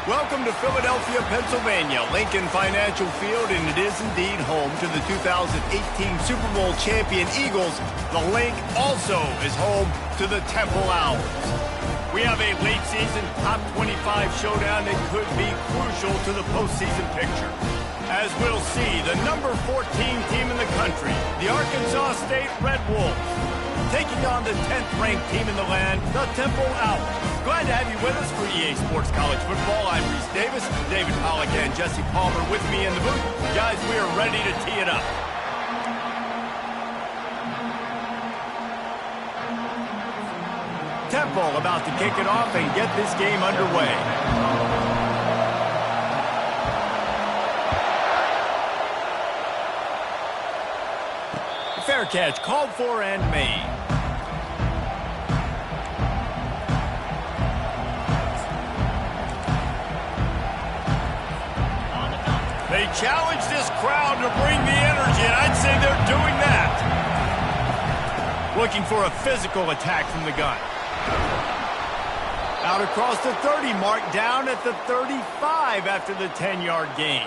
Welcome to Philadelphia, Pennsylvania, Lincoln Financial Field, and it is indeed home to the 2018 Super Bowl champion Eagles. The Link also is home to the Temple Owls. We have a late season top 25 showdown that could be crucial to the postseason picture. As we'll see, the number 14 team in the country, the Arkansas State Red Wolves, taking on the 10th ranked team in the land, the Temple Owls. Glad to have you with us for EA Sports College Football. I'm Reese Davis, David Pollack and Jesse Palmer with me in the booth. Guys, we are ready to tee it up. Temple about to kick it off and get this game underway. Fair catch called for and made. They challenge this crowd to bring the energy, and I'd say they're doing that. Looking for a physical attack from the gun. Out across the 30 mark, down at the 35 after the 10-yard gain.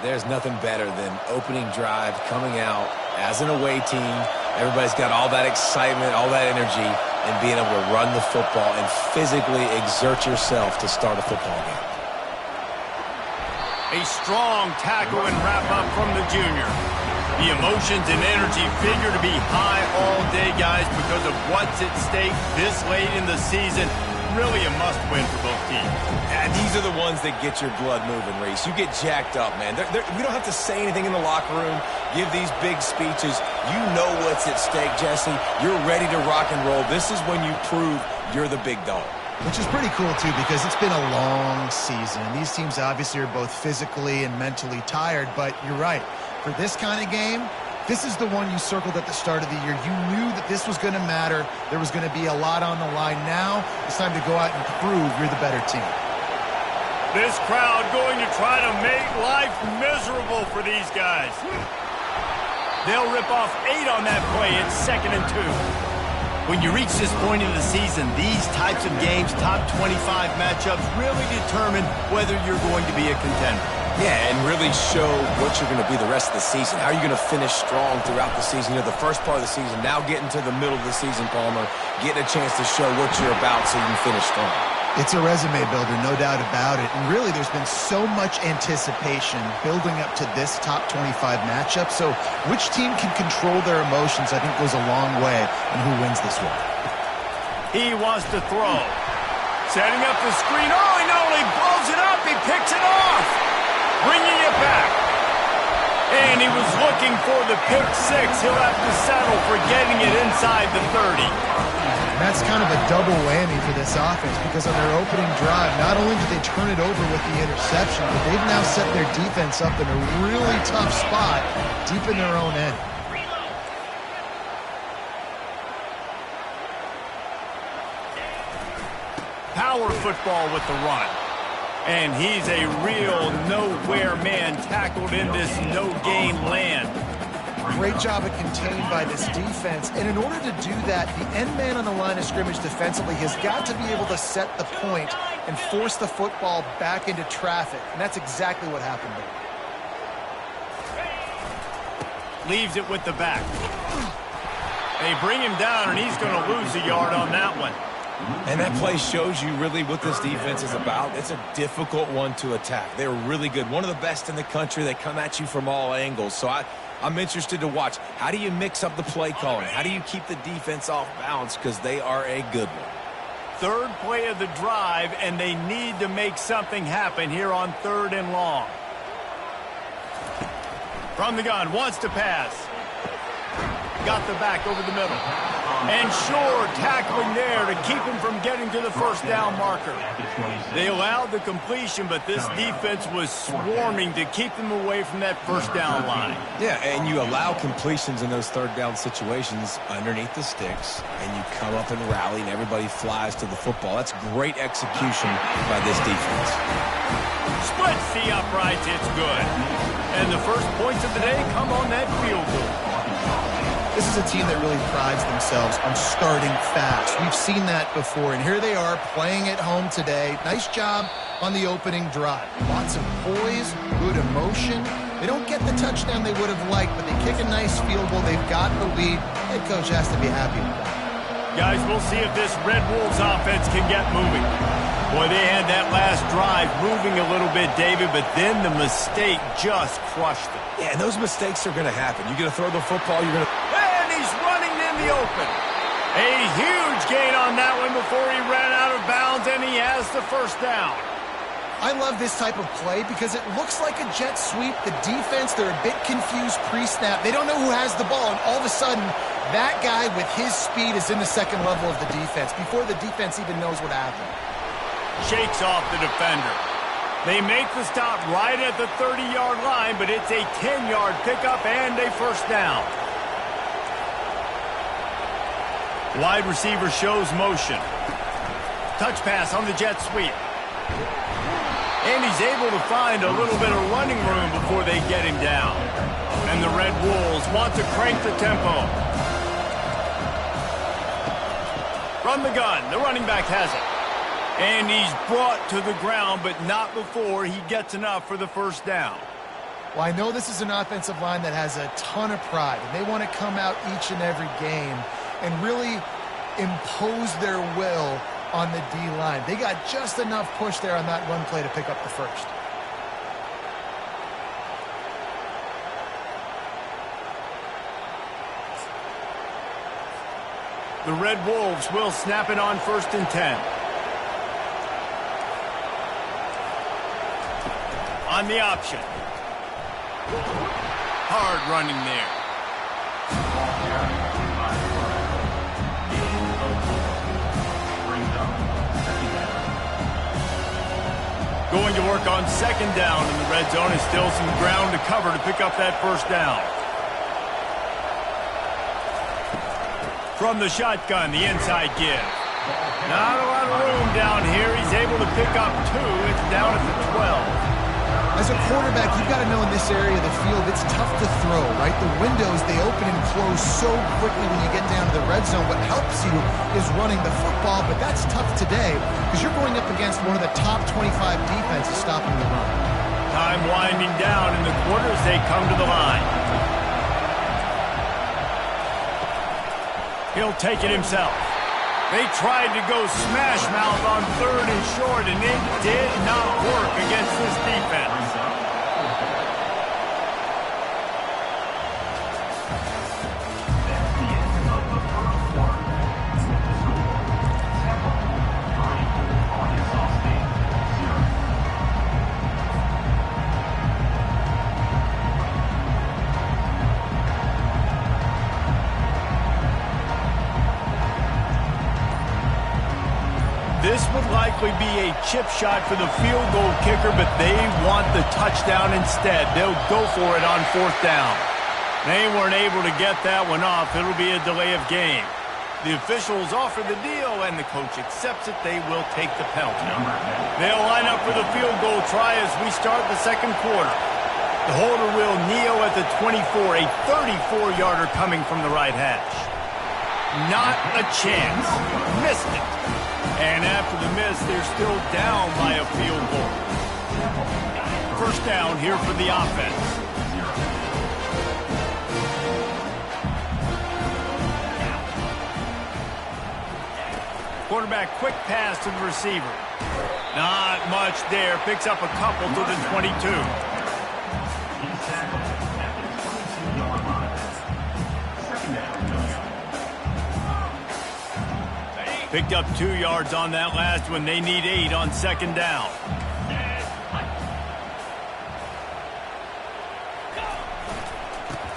There's nothing better than opening drive, coming out as an away team. Everybody's got all that excitement, all that energy, and being able to run the football and physically exert yourself to start a football game. A strong tackle and wrap-up from the junior. The emotions and energy figure to be high all day, guys, because of what's at stake this late in the season. Really a must-win for both teams. And these are the ones that get your blood moving, Reese. You get jacked up, man. We don't have to say anything in the locker room, give these big speeches. You know what's at stake, Jesse. You're ready to rock and roll. This is when you prove you're the big dog. Which is pretty cool, too, because it's been a long season. These teams obviously are both physically and mentally tired, but you're right. For this kind of game, this is the one you circled at the start of the year. You knew that this was going to matter. There was going to be a lot on the line. Now it's time to go out and prove you're the better team. This crowd going to try to make life miserable for these guys. They'll rip off 8 on that play. It's 2nd and 2. When you reach this point in the season, these types of games, top 25 matchups, really determine whether you're going to be a contender. Yeah, and really show what you're going to be the rest of the season. How are you going to finish strong throughout the season? You know, the first part of the season, now getting to the middle of the season, Palmer, getting a chance to show what you're about so you can finish strong. It's a resume builder, no doubt about it. And really, there's been so much anticipation building up to this top 25 matchup. So which team can control their emotions, I think, goes a long way in who wins this one. He wants to throw. Setting up the screen. Oh, he not only blows it up, he picks it off. Bringing it back. And he was looking for the pick 6. He'll have to settle for getting it inside the 30. And that's kind of a double whammy for this offense because on their opening drive, not only did they turn it over with the interception, but they've now set their defense up in a really tough spot deep in their own end. Power football with the run. And he's a real nowhere man tackled in this no-game land. Great job of contained by this defense. And in order to do that, the end man on the line of scrimmage defensively has got to be able to set the point and force the football back into traffic. And that's exactly what happened there. Leaves it with the back. They bring him down, and he's going to lose a yard on that one. And that play shows you really what this defense is about. It's a difficult one to attack. They're really good. One of the best in the country. They come at you from all angles. So I'm interested to watch. How do you mix up the play calling? How do you keep the defense off balance? Because they are a good one. 3rd play of the drive, and they need to make something happen here on 3rd and long. From the gun, wants to pass. Got the back over the middle. And sure, tackling there to keep him from getting to the 1st down marker. They allowed the completion, but this defense was swarming to keep them away from that 1st down line. Yeah, and you allow completions in those 3rd down situations underneath the sticks, and you come up and rally, and everybody flies to the football. That's great execution by this defense. Splits the uprights, it's good. And the first points of the day come on that field goal. This is a team that really prides themselves on starting fast. We've seen that before, and here they are playing at home today. Nice job on the opening drive. Lots of poise, good emotion. They don't get the touchdown they would have liked, but they kick a nice field goal. They've got the lead. Head coach has to be happy with that. Guys, we'll see if this Red Wolves offense can get moving. Boy, they had that last drive moving a little bit, David, but then the mistake just crushed them. Yeah, and those mistakes are going to happen. You're going to throw the football, you're going to... And he's running in the open. A huge gain on that one before he ran out of bounds, and he has the first down. I love this type of play because it looks like a jet sweep. The defense, they're a bit confused pre-snap. They don't know who has the ball, and all of a sudden, that guy with his speed is in the second level of the defense before the defense even knows what happened. Shakes off the defender. They make the stop right at the 30-yard line, but it's a 10-yard pickup and a first down. Wide receiver shows motion. Touch pass on the jet sweep. And he's able to find a little bit of running room before they get him down. And the Red Wolves want to crank the tempo. From the gun, the running back has it. And he's brought to the ground, but not before he gets enough for the first down. Well, I know this is an offensive line that has a ton of pride, and they want to come out each and every game and really impose their will on the D-line. They got just enough push there on that run play to pick up the first. The Red Wolves will snap it on 1st and 10. On the option. Hard running there. Going to work on 2nd down in the red zone, and still some ground to cover to pick up that first down. From the shotgun, the inside give. Not a lot of room down here. He's able to pick up 2. It's down at the 12. As a quarterback, you've got to know in this area of the field, it's tough to throw, right? The windows, they open and close so quickly when you get down to the red zone. What helps you is running the football, but that's tough today because you're going up against one of the top 25 defenses stopping the run. Time winding down in the quarter as they come to the line. He'll take it himself. They tried to go smash mouth on 3rd and short, and it did not work against this defense. This would likely be a chip shot for the field goal kicker, but they want the touchdown instead. They'll go for it on 4th down. They weren't able to get that one off. It'll be a delay of game. The officials offer the deal, and the coach accepts it. They will take the penalty. They'll line up for the field goal try as we start the 2nd quarter. The holder will kneel at the 24, a 34-yarder coming from the right hash. Not a chance. Missed it. And after the miss, they're still down by a field goal. First down here for the offense. Quarterback quick pass to the receiver. Not much there. Picks up a couple to the 22. Picked up 2 yards on that last one. They need 8 on 2nd down.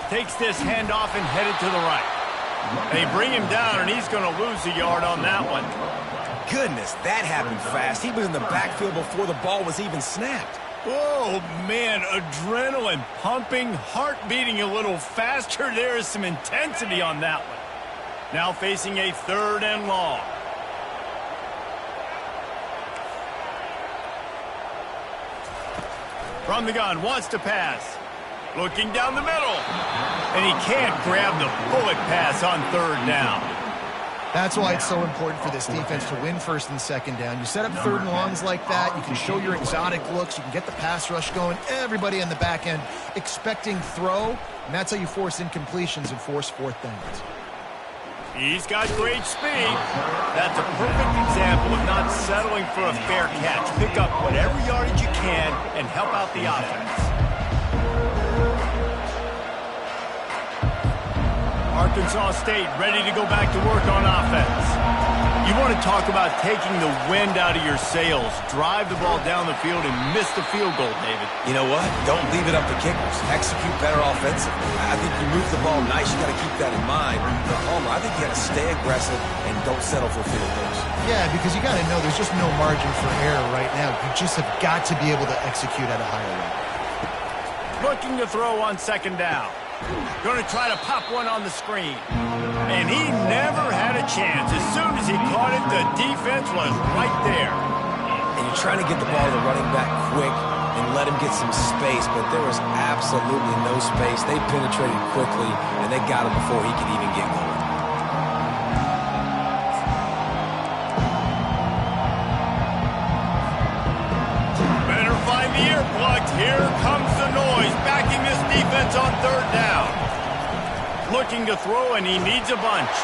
Takes this handoff and headed to the right. They bring him down, and he's going to lose a yard on that one. Goodness, that happened fast. He was in the backfield before the ball was even snapped. Oh, man, adrenaline pumping, heart beating a little faster. There is some intensity on that one. Now facing a 3rd and long. From the gun, wants to pass. Looking down the middle. And he can't grab the bullet pass on third down. That's why it's so important for this defense to win first and second down. You set up third and longs like that, you can show your exotic looks, you can get the pass rush going, everybody in the back end expecting throw, and that's how you force incompletions and force fourth downs. He's got great speed. That's a perfect example of not settling for a fair catch. Pick up whatever yardage you can and help out the offense. Arkansas State ready to go back to work on offense. You want to talk about taking the wind out of your sails. Drive the ball down the field and miss the field goal, David. You know what? Don't leave it up to kickers. Execute better offensively. I think you move the ball nice. You got to keep that in mind. But Palmer, I think you got to stay aggressive and don't settle for field goals. Yeah, because you got to know there's just no margin for error right now. You just have got to be able to execute at a higher level. Looking to throw on second down. Going to try to pop one on the screen. And he never had a chance. As soon as he caught it, the defense was right there. And you're trying to get the ball to the running back quick and let him get some space, but there was absolutely no space. They penetrated quickly, and they got him before he could even get going. Better find the earplugs. Here comes the noise, backing this defense on third down. Looking to throw, and he needs a bunch.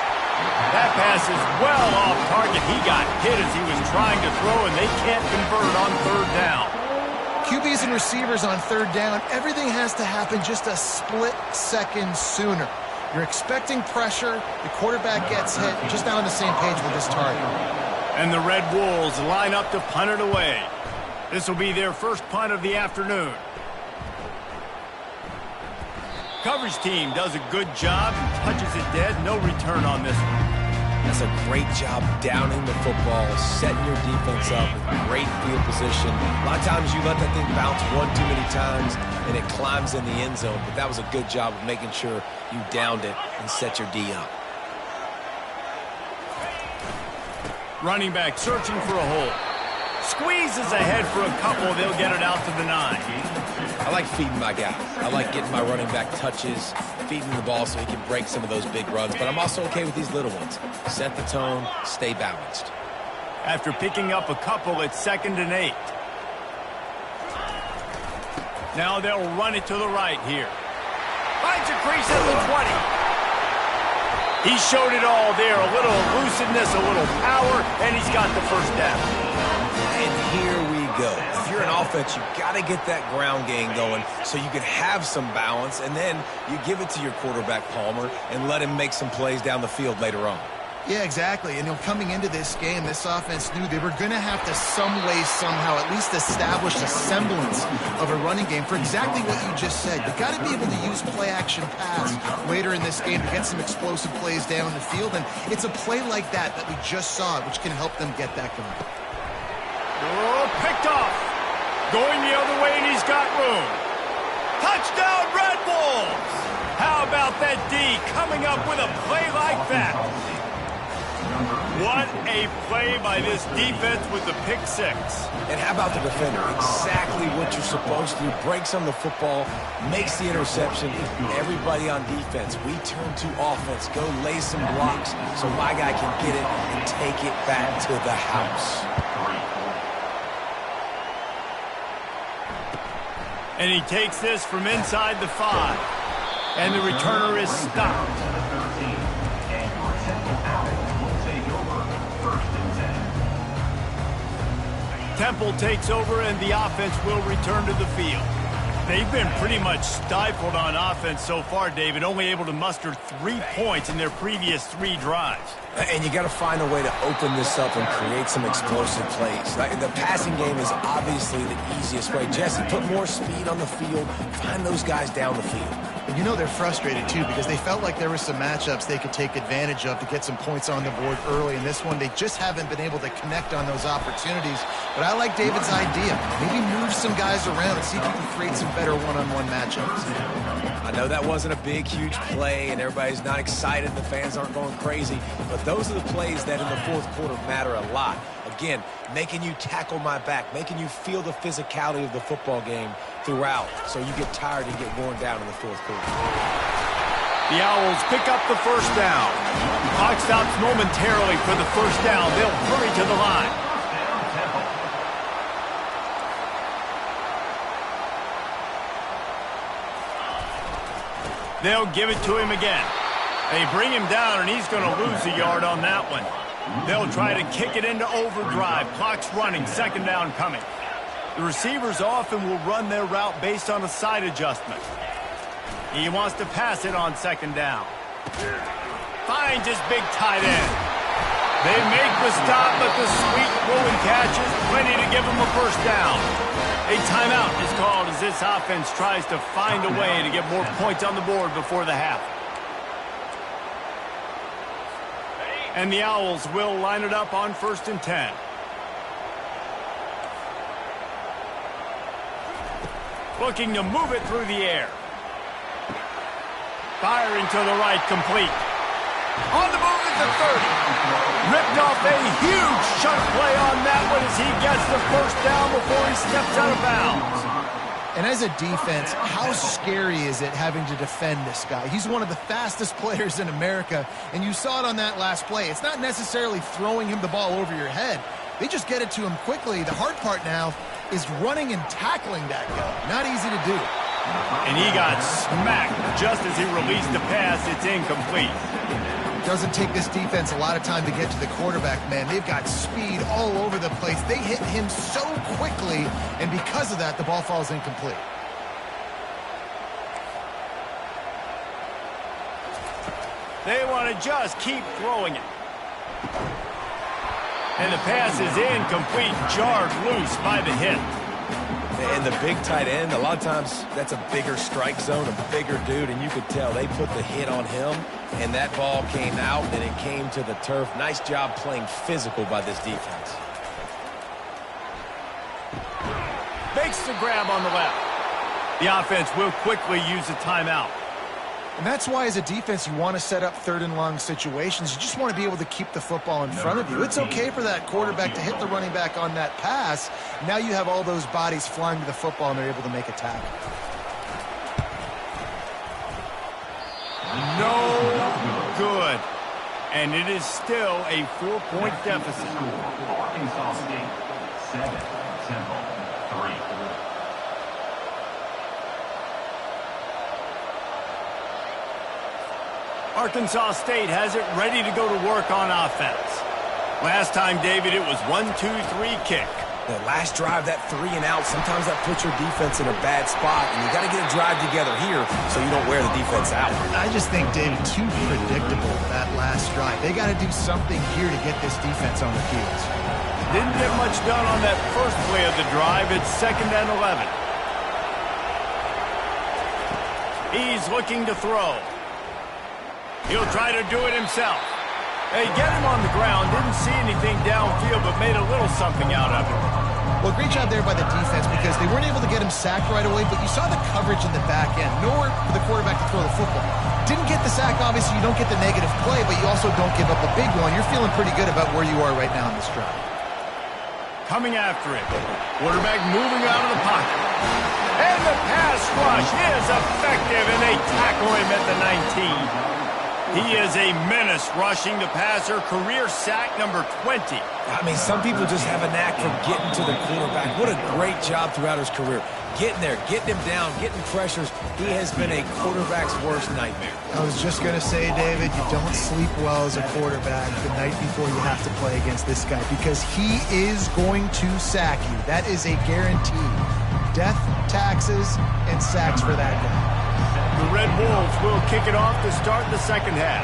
That pass is well off target. He got hit as he was trying to throw, and they can't convert on third down. QBs and receivers on third down, everything has to happen just a split second sooner. You're expecting pressure, the quarterback gets hit, just not on the same page with his target. And the Red Wolves line up to punt it away. This will be their first punt of the afternoon. Coverage team does a good job and touches it dead. No return on this one. That's a great job downing the football, setting your defense up with great field position. A lot of times you let that thing bounce one too many times and it climbs in the end zone, but that was a good job of making sure you downed it and set your D up. Running back searching for a hole. Squeezes ahead for a couple. They'll get it out to the 9. I like feeding my guy. I like getting my running back touches, feeding the ball so he can break some of those big runs, but I'm also okay with these little ones. Set the tone, stay balanced. After picking up a couple, it's 2nd and 8. Now they'll run it to the right here. Finds a crease at the 20. He showed it all there. A little elusiveness, a little power, and he's got the first down. And here we go. If you're an offense, you got to get that ground game going so you can have some balance, and then you give it to your quarterback, Palmer, and let him make some plays down the field later on. Yeah, exactly. And coming into this game, this offense knew they were going to have to some way, somehow, at least establish a semblance of a running game for exactly what you just said. You got to be able to use play-action pass later in this game to get some explosive plays down the field. And it's a play like that we just saw, which can help them get that going. Oh, picked off. Going the other way, and he's got room. Touchdown, Red Wolves! How about that D coming up with a play like that? What a play by this defense with the pick 6. And how about the defender? Exactly what you're supposed to do. Breaks on the football, makes the interception. Everybody on defense, we turn to offense. Go lay some blocks so my guy can get it and take it back to the house. And he takes this from inside the 5. And the returner is stopped. Temple takes over, and the offense will return to the field. They've been pretty much stifled on offense so far, David, only able to muster 3 points in their previous 3 drives. And you got to find a way to open this up and create some explosive plays. The passing game is obviously the easiest way. Jesse, put more speed on the field. Find those guys down the field. And they're frustrated, too, because they felt like there were some matchups they could take advantage of to get some points on the board early. In this one, they just haven't been able to connect on those opportunities. But I like David's idea. Maybe move some guys around and see if you can create some better one-on-one matchups. I know that wasn't a big, huge play, and everybody's not excited. The fans aren't going crazy. But those are the plays that in the fourth quarter matter a lot. A Again, making you tackle my back, making you feel the physicality of the football game throughout, so you get tired and get worn down in the fourth quarter. The Owls pick up the first down. Clock stops momentarily for the first down. They'll hurry to the line. They'll give it to him again. They bring him down, and he's going to lose a yard on that one. They'll try to kick it into overdrive. Clock's running. Second down coming. The receivers often will run their route based on a side adjustment. He wants to pass it on second down. Finds his big tight end. They make the stop, but the sweet throwing catch is plenty to give him a first down. A timeout is called as this offense tries to find a way to get more points on the board before the half. And the Owls will line it up on 1st and 10. Looking to move it through the air. Firing to the right, complete. On the move at the 30. Ripped off a huge chunk play on that one as he gets the first down before he steps out of bounds. And as a defense, how scary is it having to defend this guy? He's one of the fastest players in America, and you saw it on that last play. It's not necessarily throwing him the ball over your head. They just get it to him quickly. The hard part now is running and tackling that guy. Not easy to do. And he got smacked just as he released the pass. It's incomplete. Doesn't take this defense a lot of time to get to the quarterback, man. They've got speed all over the place. They hit him so quickly, and because of that, the ball falls incomplete. They want to just keep throwing it. And the pass is incomplete, jarred loose by the hit. And the big tight end, a lot of times that's a bigger strike zone, a bigger dude, and you could tell they put the hit on him, and that ball came out, and it came to the turf. Nice job playing physical by this defense. Makes the grab on the left. The offense will quickly use a timeout. And that's why, as a defense, you want to set up 3rd and long situations. You just want to be able to keep the football in front of you. It's okay for that quarterback to hit the running back on that pass. Now you have all those bodies flying to the football, and they're able to make a tackle. No good. And it is still a 4-point deficit. Arkansas State, 7, Temple, 3. Arkansas State has it ready to go to work on offense. Last time, David, it was 1-2-3 kick. The last drive, that 3 and out, sometimes that puts your defense in a bad spot, and you got to get a drive together here so you don't wear the defense out. I just think, David, too predictable, that last drive. They got to do something here to get this defense on their heels. Didn't get much done on that first play of the drive. It's 2nd and 11. He's looking to throw. He'll try to do it himself. They get him on the ground, didn't see anything downfield, but made a little something out of it. Well, great job there by the defense because they weren't able to get him sacked right away, but you saw the coverage in the back end, nor for the quarterback to throw the football. Didn't get the sack, obviously you don't get the negative play, but you also don't give up a big one. You're feeling pretty good about where you are right now in this drive. Coming after it. Quarterback moving out of the pocket. And the pass rush is effective, and they tackle him at the 19. He is a menace rushing the passer. Career sack number 20. I mean, some people just have a knack for getting to the quarterback. What a great job throughout his career. Getting there, getting him down, getting pressures. He has been a quarterback's worst nightmare. I was just going to say, David, you don't sleep well as a quarterback the night before you have to play against this guy because he is going to sack you. That is a guarantee. Death, taxes, and sacks for that guy. The Red Wolves will kick it off to start the second half.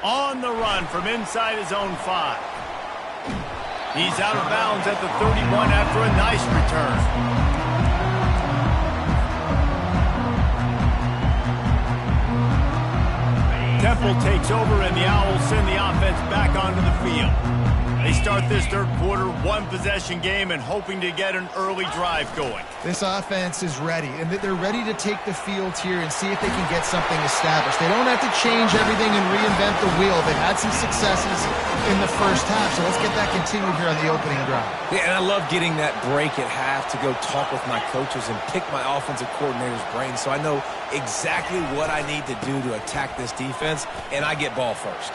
On the run from inside his own 5. He's out of bounds at the 31 after a nice return. Temple takes over, and the Owls send the offense back onto the field. They start this third quarter, one-possession game, and hoping to get an early drive going. This offense is ready, and they're ready to take the field here and see if they can get something established. They don't have to change everything and reinvent the wheel. They've had some successes in the first half, so let's get that continued here on the opening drive. Yeah, and I love getting that break at half to go talk with my coaches and pick my offensive coordinator's brain so I know exactly what I need to do to attack this defense, and I get ball first.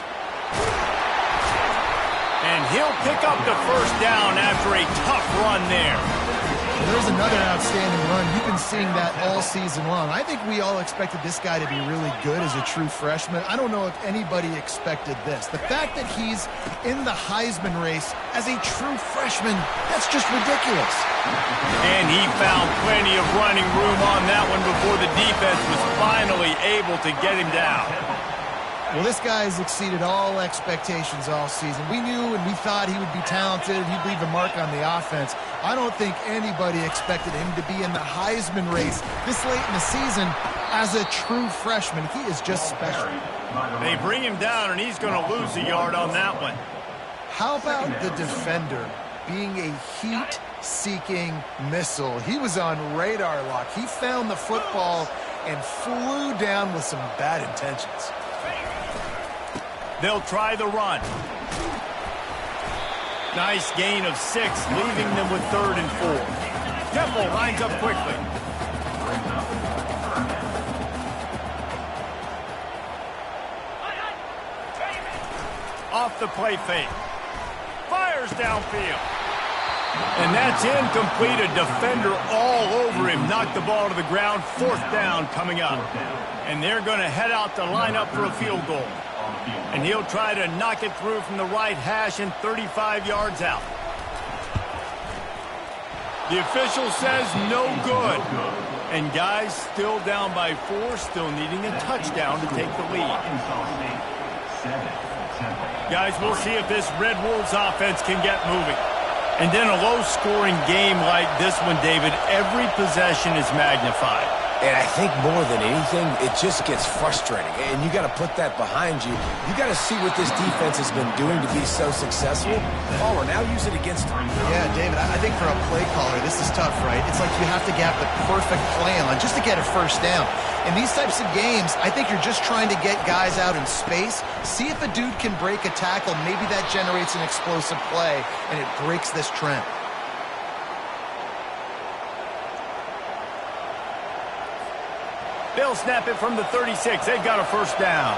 And he'll pick up the first down after a tough run there. There's another outstanding run. You've been seeing that all season long. I think we all expected this guy to be really good as a true freshman. I don't know if anybody expected this. The fact that he's in the Heisman race as a true freshman, that's just ridiculous. And he found plenty of running room on that one before the defense was finally able to get him down. Well, this guy has exceeded all expectations all season. We knew and we thought he would be talented and he'd leave a mark on the offense. I don't think anybody expected him to be in the Heisman race this late in the season as a true freshman. He is just special. They bring him down, and he's going to lose a yard on that one. How about the defender being a heat-seeking missile? He was on radar lock. He found the football and flew down with some bad intentions. They'll try the run. Nice gain of 6, leaving them with 3rd and 4. Temple lines up quickly. Off the play fake. Fires downfield. And that's incomplete. A defender all over him. Knocked the ball to the ground. 4th down coming up. And they're going to head out to line up for a field goal. And he'll try to knock it through from the right hash and 35 yards out. The official says no good. And guys still down by 4, still needing a touchdown to take the lead. Guys, we'll see if this Red Wolves offense can get moving. And then a low-scoring game like this one, David, every possession is magnified. And I think more than anything, it just gets frustrating. And you got to put that behind you. You got to see what this defense has been doing to be so successful. Caller, now use it against them. Yeah, David, I think for a play caller, this is tough, right? It's like you have to get the perfect plan on just to get a first down. In these types of games, I think you're just trying to get guys out in space, see if a dude can break a tackle. Maybe that generates an explosive play, and it breaks this trend. They'll snap it from the 36. They've got a first down.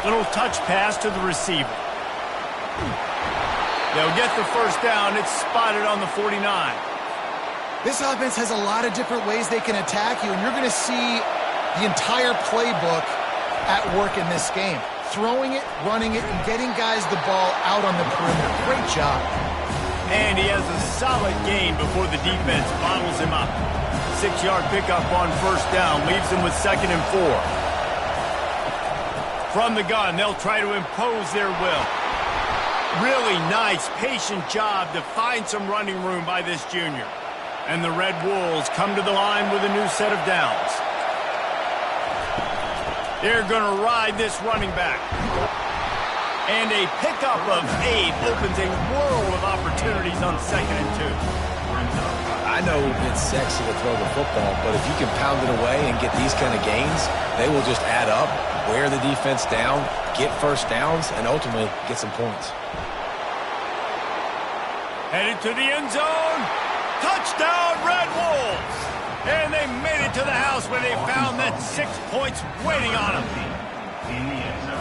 Little touch pass to the receiver. They'll get the first down. It's spotted on the 49. This offense has a lot of different ways they can attack you, and you're going to see the entire playbook at work in this game. Throwing it, running it, and getting guys the ball out on the perimeter. Great job. And he has a solid gain before the defense bottles him up. 6-yard pickup on first down leaves him with 2nd and 4. From the gun, they'll try to impose their will. Really nice, patient job to find some running room by this junior. And the Red Wolves come to the line with a new set of downs. They're going to ride this running back. And a pickup of 8 opens a world of opportunities on 2nd and 2. I know it's sexy to throw the football, but if you can pound it away and get these kind of gains, they will just add up, wear the defense down, get first downs, and ultimately get some points. Headed to the end zone. Touchdown, Red Wolves! And they made it to the house where they found that 6 points waiting on them.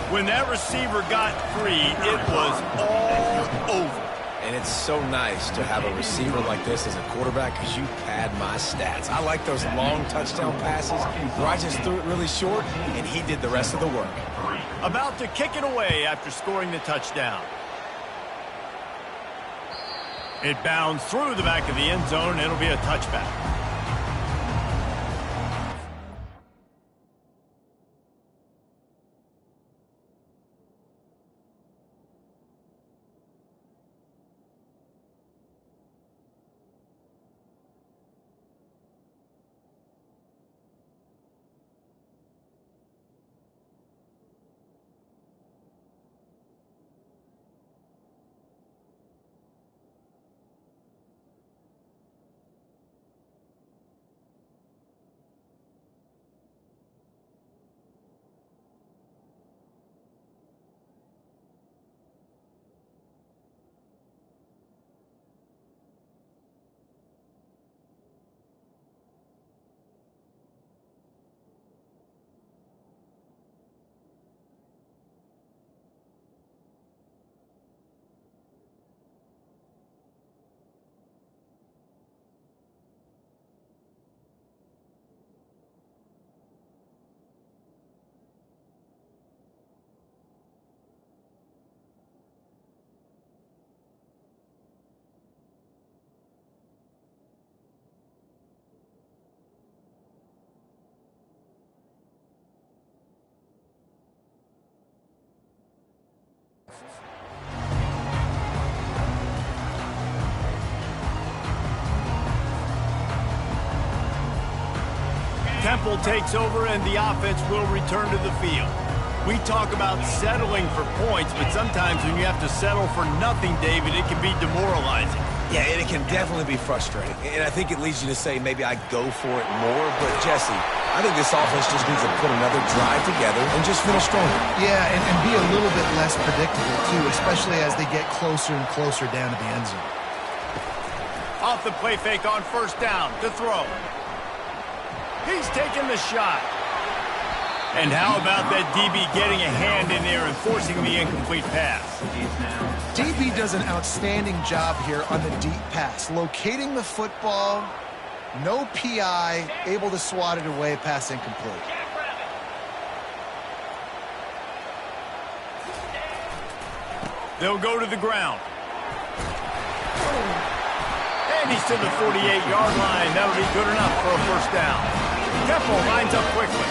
When that receiver got free, it was all over. And it's so nice to have a receiver like this as a quarterback because you pad my stats. I like those long touchdown passes where I just threw it really short and he did the rest of the work. About to kick it away after scoring the touchdown. It bounds through the back of the end zone. It'll be a touchback. Temple takes over and the offense will return to the field. We talk about settling for points, but sometimes when you have to settle for nothing, David, it can be demoralizing. Yeah, and it can definitely be frustrating. And I think it leads you to say maybe I go for it more. But, Jesse, I think this offense just needs to put another drive together and just finish stronger. Yeah, and be a little bit less predictable, too, especially as they get closer and closer down to the end zone. Off the play fake on first down to throw. He's taking the shot. And how about that DB getting a hand in there and forcing the incomplete pass? DB does an outstanding job here on the deep pass, locating the football, no PI, able to swat it away, pass incomplete. They'll go to the ground. And he's to the 48-yard line. That'll be good enough for a first down. Temple lines up quickly.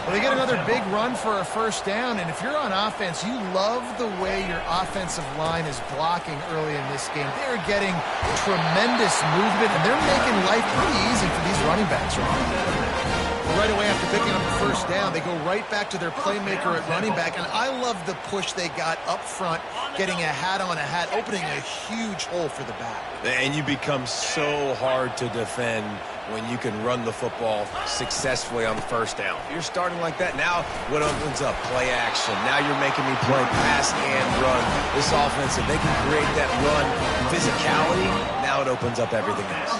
Well, they get another big run for a first down, and if you're on offense, you love the way your offensive line is blocking early in this game. They're getting tremendous movement, and they're making life pretty easy for these running backs right now. Right away after picking up the first down, they go right back to their playmaker at running back, and I love the push they got up front, getting a hat on a hat, opening a huge hole for the back. And you become so hard to defend when you can run the football successfully on first down. If you're starting like that, now what opens up? Play action. Now you're making me play pass and run. This offense, if they can create that run physicality, now it opens up everything else.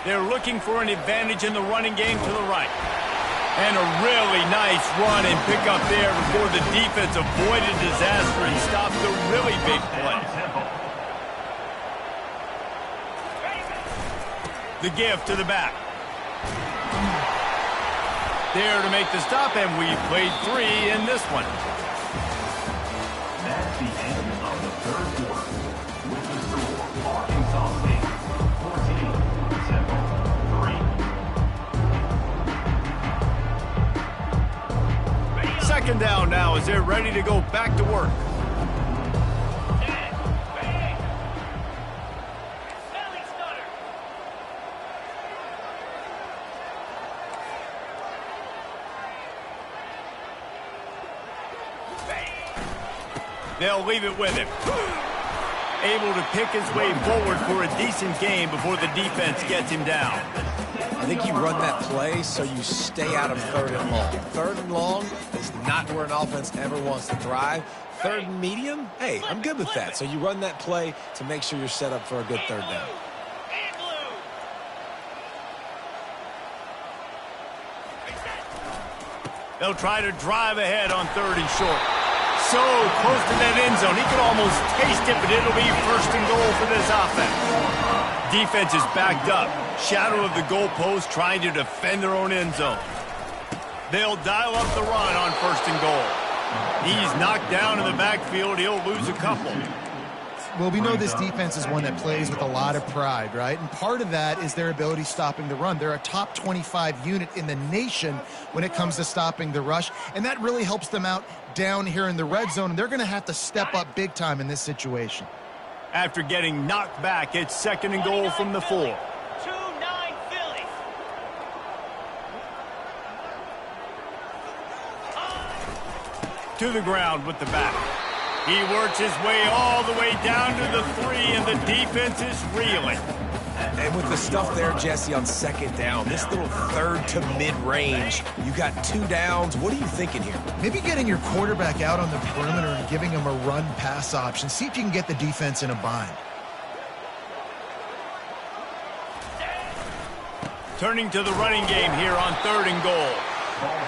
They're looking for an advantage in the running game to the right. And a really nice run and pick up there before the defense avoided disaster and stopped the really big play. The give to the back. There to make the stop, and we played 3 in this one. That's the end of the third quarter. With the score, Arkansas State 14, Temple 3. Second down now as they're ready to go back to work. They'll leave it with him. Able to pick his way forward for a decent gain before the defense gets him down. I think you run that play so you stay out of third and long. Third and long is not where an offense ever wants to thrive. Third and medium, hey, I'm good with that. So you run that play to make sure you're set up for a good third down. They'll try to drive ahead on third and short. So close to that end zone. He could almost taste it, but it'll be first and goal for this offense. Defense is backed up. Shadow of the goalpost trying to defend their own end zone. They'll dial up the run on first and goal. He's knocked down in the backfield. He'll lose a couple. Well, we know this defense is one that plays with a lot of pride, right? And part of that is their ability stopping the run. They're a top 25 unit in the nation when it comes to stopping the rush, and that really helps them out down here in the red zone, and they're going to have to step up big time in this situation. After getting knocked back, it's second and goal from the 4. 2-9 Phillies. To the ground with the back. He works his way all the way down to the 3, and the defense is reeling. And with the stuff there, Jesse, on second down, this little third to mid-range, you got 2 downs. What are you thinking here? Maybe getting your quarterback out on the perimeter and giving him a run-pass option. See if you can get the defense in a bind. Turning to the running game here on third and goal.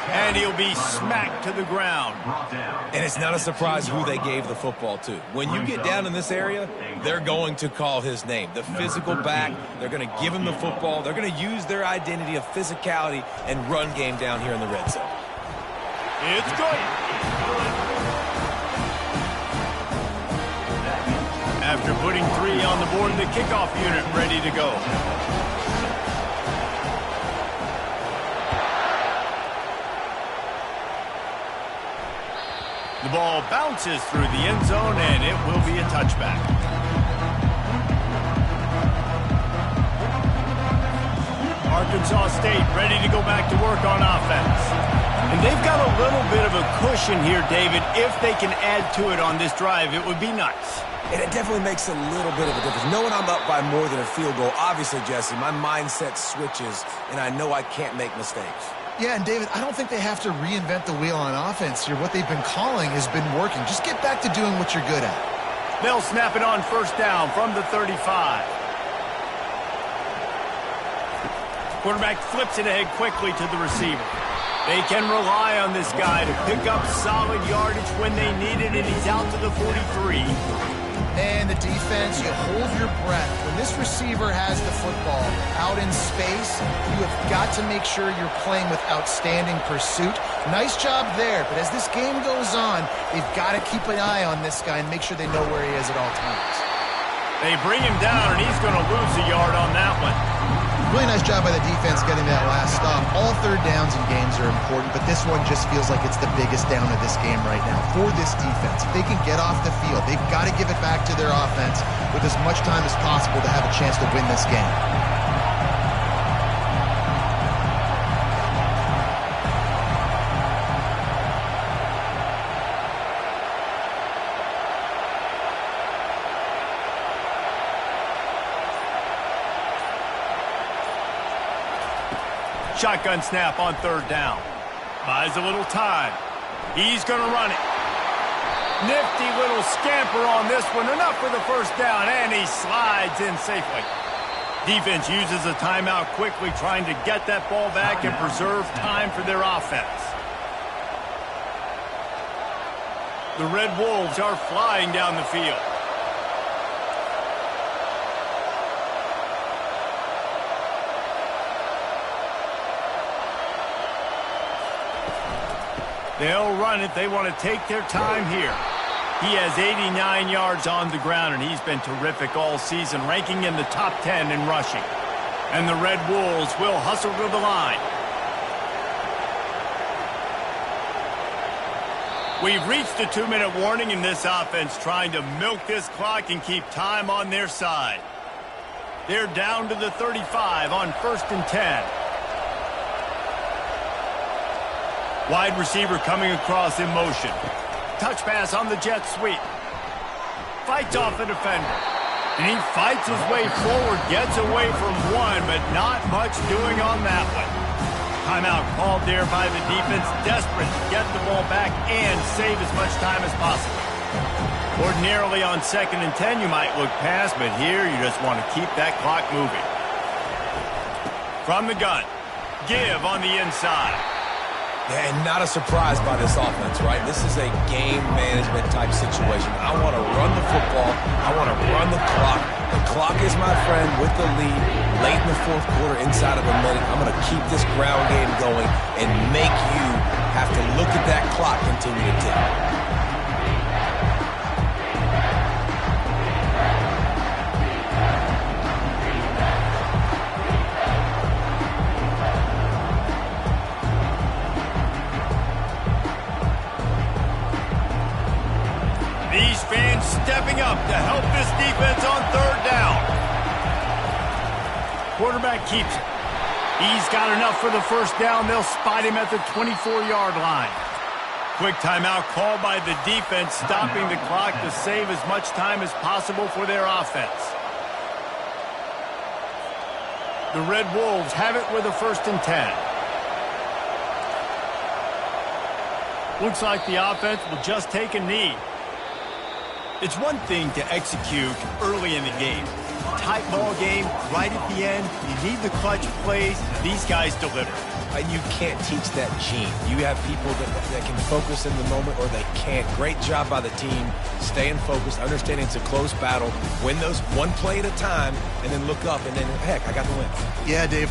And he'll be smacked to the ground. And it's not a surprise who they gave the football to. When you get down in this area, they're going to call his name. The physical back, they're going to give him the football. They're going to use their identity of physicality and run game down here in the red zone. It's good. After putting 3 on the board, the kickoff unit ready to go. The ball bounces through the end zone, and it will be a touchback. Arkansas State ready to go back to work on offense. And they've got a little bit of a cushion here, David. If they can add to it on this drive, it would be nice. And it definitely makes a little bit of a difference. Knowing I'm up by more than a field goal, obviously, Jesse, my mindset switches, and I know I can't make mistakes. Yeah, and David, I don't think they have to reinvent the wheel on offense here. What they've been calling has been working. Just get back to doing what you're good at. They'll snap it on first down from the 35. Quarterback flips it ahead quickly to the receiver. They can rely on this guy to pick up solid yardage when they need it, and he's out to the 43. And the defense, you hold your breath. When this receiver has the football out in space, you have got to make sure you're playing with outstanding pursuit. Nice job there, but as this game goes on, they've got to keep an eye on this guy and make sure they know where he is at all times. They bring him down, and he's going to lose a yard on that one. Really nice job by the defense getting that last stop. All third downs in games are important, but this one just feels like it's the biggest down of this game right now for this defense. If they can get off the field, they've got to give it back to their offense with as much time as possible to have a chance to win this game. Shotgun snap on third down. Buys a little time. He's going to run it. Nifty little scamper on this one. Enough for the first down, and he slides in safely. Defense uses a timeout quickly, trying to get that ball back and preserve time for their offense. The Red Wolves are flying down the field. They'll run it. They want to take their time here. He has 89 yards on the ground, and he's been terrific all season, ranking in the top 10 in rushing. And the Red Wolves will hustle to the line. We've reached a 2-minute warning in this offense, trying to milk this clock and keep time on their side. They're down to the 35 on 1st and 10. Wide receiver coming across in motion. Touch pass on the jet sweep. Fights off the defender. And he fights his way forward, gets away from one, but not much doing on that one. Timeout called there by the defense, desperate to get the ball back and save as much time as possible. Ordinarily on 2nd and 10, you might look past, but here you just want to keep that clock moving. From the gun, give on the inside. Yeah, and not a surprise by this offense, right? This is a game management type situation. I want to run the football. I want to run the clock. The clock is my friend with the lead late in the 4th quarter, inside of a minute. I'm going to keep this ground game going and make you have to look at that clock continue to tick. Stepping up to help this defense on 3rd down. Quarterback keeps it. He's got enough for the first down. They'll spot him at the 24-yard line. Quick timeout called by the defense, stopping the clock to save as much time as possible for their offense. The Red Wolves have it with a 1st and 10. Looks like the offense will just take a knee. It's one thing to execute early in the game. Tight ball game, right at the end. You need the clutch plays. These guys deliver. And you can't teach that gene. You have people that can focus in the moment or they can't. Great job by the team, staying focused, understanding it's a close battle, win those one play at a time, and then look up, and then, heck, I got the win. Yeah, Dave,